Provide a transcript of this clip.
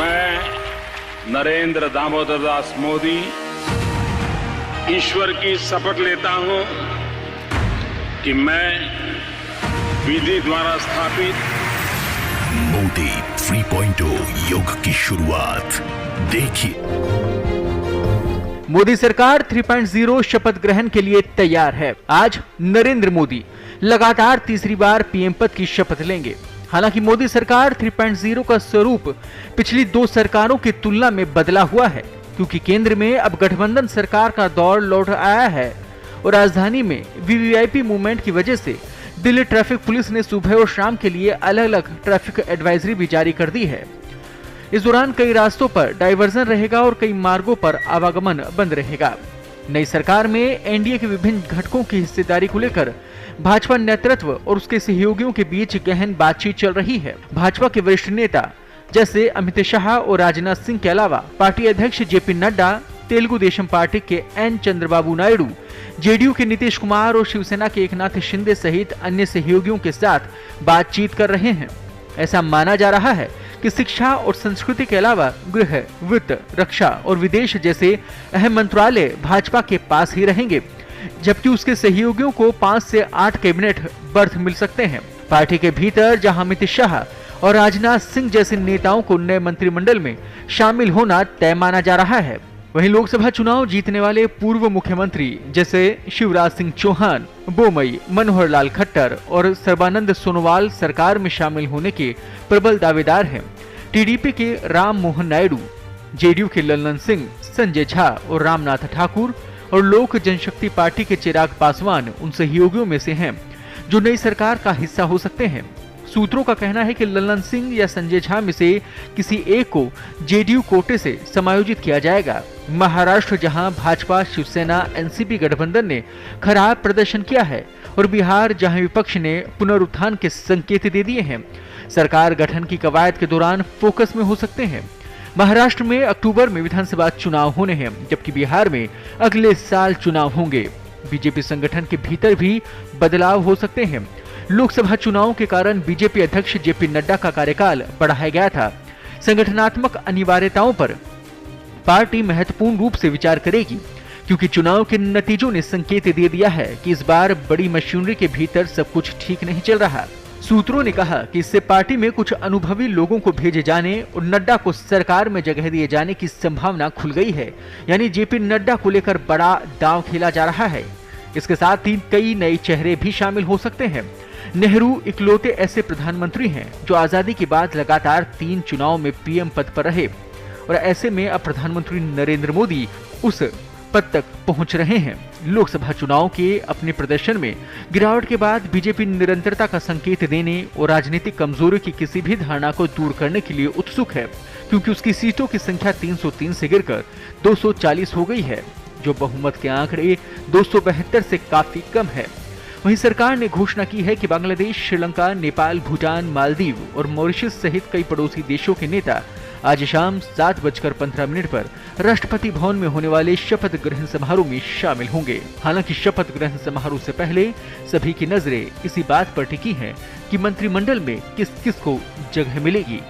मैं नरेंद्र दामोदर दास मोदी ईश्वर की शपथ लेता हूं कि मैं विधि द्वारा स्थापित मोदी 3.0 युग की शुरुआत देखिए। मोदी सरकार 3.0 शपथ ग्रहण के लिए तैयार है। आज नरेंद्र मोदी लगातार तीसरी बार पीएम पद की शपथ लेंगे। हालांकि मोदी सरकार 3.0 का स्वरूप पिछली दो सरकारों की तुलना में बदला हुआ है, क्योंकि केंद्र में अब गठबंधन सरकार का दौर लौट आया है और राजधानी में वीवीआईपी मूवमेंट की वजह से दिल्ली ट्रैफिक पुलिस ने सुबह और शाम के लिए अलग अलग ट्रैफिक एडवाइजरी भी जारी कर दी है। इस दौरान कई रास्तों पर डायवर्जन रहेगा और कई मार्गों पर आवागमन बंद रहेगा। नई सरकार में एनडीए के विभिन्न घटकों की हिस्सेदारी को लेकर भाजपा नेतृत्व और उसके सहयोगियों के बीच गहन बातचीत चल रही है। भाजपा के वरिष्ठ नेता जैसे अमित शाह और राजनाथ सिंह के अलावा पार्टी अध्यक्ष जेपी नड्डा, तेलुगु देशम पार्टी के एन चंद्रबाबू नायडू, जेडीयू के नीतीश कुमार और शिवसेना के एकनाथ शिंदे सहित अन्य सहयोगियों के साथ बातचीत कर रहे हैं। ऐसा माना जा रहा है कि शिक्षा और संस्कृति के अलावा गृह, वित्त, रक्षा और विदेश जैसे अहम मंत्रालय भाजपा के पास ही रहेंगे, जबकि उसके सहयोगियों को 5 से 8 कैबिनेट बर्थ मिल सकते हैं। पार्टी के भीतर जहां अमित शाह और राजनाथ सिंह जैसे नेताओं को नए मंत्रिमंडल में शामिल होना तय माना जा रहा है, वहीं लोकसभा चुनाव जीतने वाले पूर्व मुख्यमंत्री जैसे शिवराज सिंह चौहान, बोमई, मनोहर लाल खट्टर और सर्बानंद सोनोवाल सरकार में शामिल होने के प्रबल दावेदार हैं। टीडीपी के राम मोहन नायडू, जेडीयू के ललन सिंह, संजय झा और रामनाथ ठाकुर और लोक जनशक्ति पार्टी के चिराग पासवान उन सहयोगियों में से हैं जो नई सरकार का हिस्सा हो सकते हैं। सूत्रों का कहना है कि ललन सिंह या संजय झा में से किसी एक को जेडीयू कोटे से समायोजित किया जाएगा। महाराष्ट्र जहां भाजपा, शिवसेना, एनसीपी गठबंधन ने खराब प्रदर्शन किया है और बिहार जहां विपक्ष ने पुनरुत्थान के संकेत दे दिए हैं, सरकार गठन की कवायद के दौरान फोकस में हो सकते हैं। महाराष्ट्र में अक्टूबर में विधानसभा चुनाव होने हैं, जबकि बिहार में अगले साल चुनाव होंगे। बीजेपी संगठन के भीतर भी बदलाव हो सकते हैं। लोकसभा चुनाव के कारण बीजेपी अध्यक्ष जेपी नड्डा का कार्यकाल बढ़ाया गया था। संगठनात्मक अनिवार्यताओं पर पार्टी महत्वपूर्ण रूप से विचार करेगी, क्योंकि चुनाव के नतीजों ने संकेत दे दिया है कि इस बार बड़ी मशीनरी के भीतर सब कुछ ठीक नहीं चल रहा। सूत्रों ने कहा कि इससे पार्टी में कुछ अनुभवी लोगों को भेजे जाने और नड्डा को सरकार में जगह दिए जाने की संभावना खुल गई है। यानी जेपी नड्डा को लेकर बड़ा दांव खेला जा रहा है। इसके साथ ही कई नए चेहरे भी शामिल हो सकते हैं। नेहरू इकलौते ऐसे प्रधानमंत्री हैं जो आजादी के बाद लगातार 3 चुनाव में पीएम पद पर रहे और ऐसे में अब प्रधानमंत्री नरेंद्र मोदी उस पद तक पहुंच रहे हैं। लोकसभा चुनाव के अपने प्रदर्शन में गिरावट के बाद बीजेपी निरंतरता का संकेत देने और राजनीतिक कमजोरी की किसी भी धारणा को दूर करने के लिए उत्सुक है, क्योंकि उसकी सीटों की संख्या 303 से गिरकर 240 हो गई है, जो बहुमत के आंकड़े 272 से काफी कम है। वहीं सरकार ने घोषणा की है कि बांग्लादेश, श्रीलंका, नेपाल, भूटान, मालदीव और मॉरिशस सहित कई पड़ोसी देशों के नेता आज शाम 7:15 पर राष्ट्रपति भवन में होने वाले शपथ ग्रहण समारोह में शामिल होंगे। हालांकि शपथ ग्रहण समारोह से पहले सभी की नजरें इसी बात पर टिकी हैं कि मंत्रिमंडल में किस किस को जगह मिलेगी।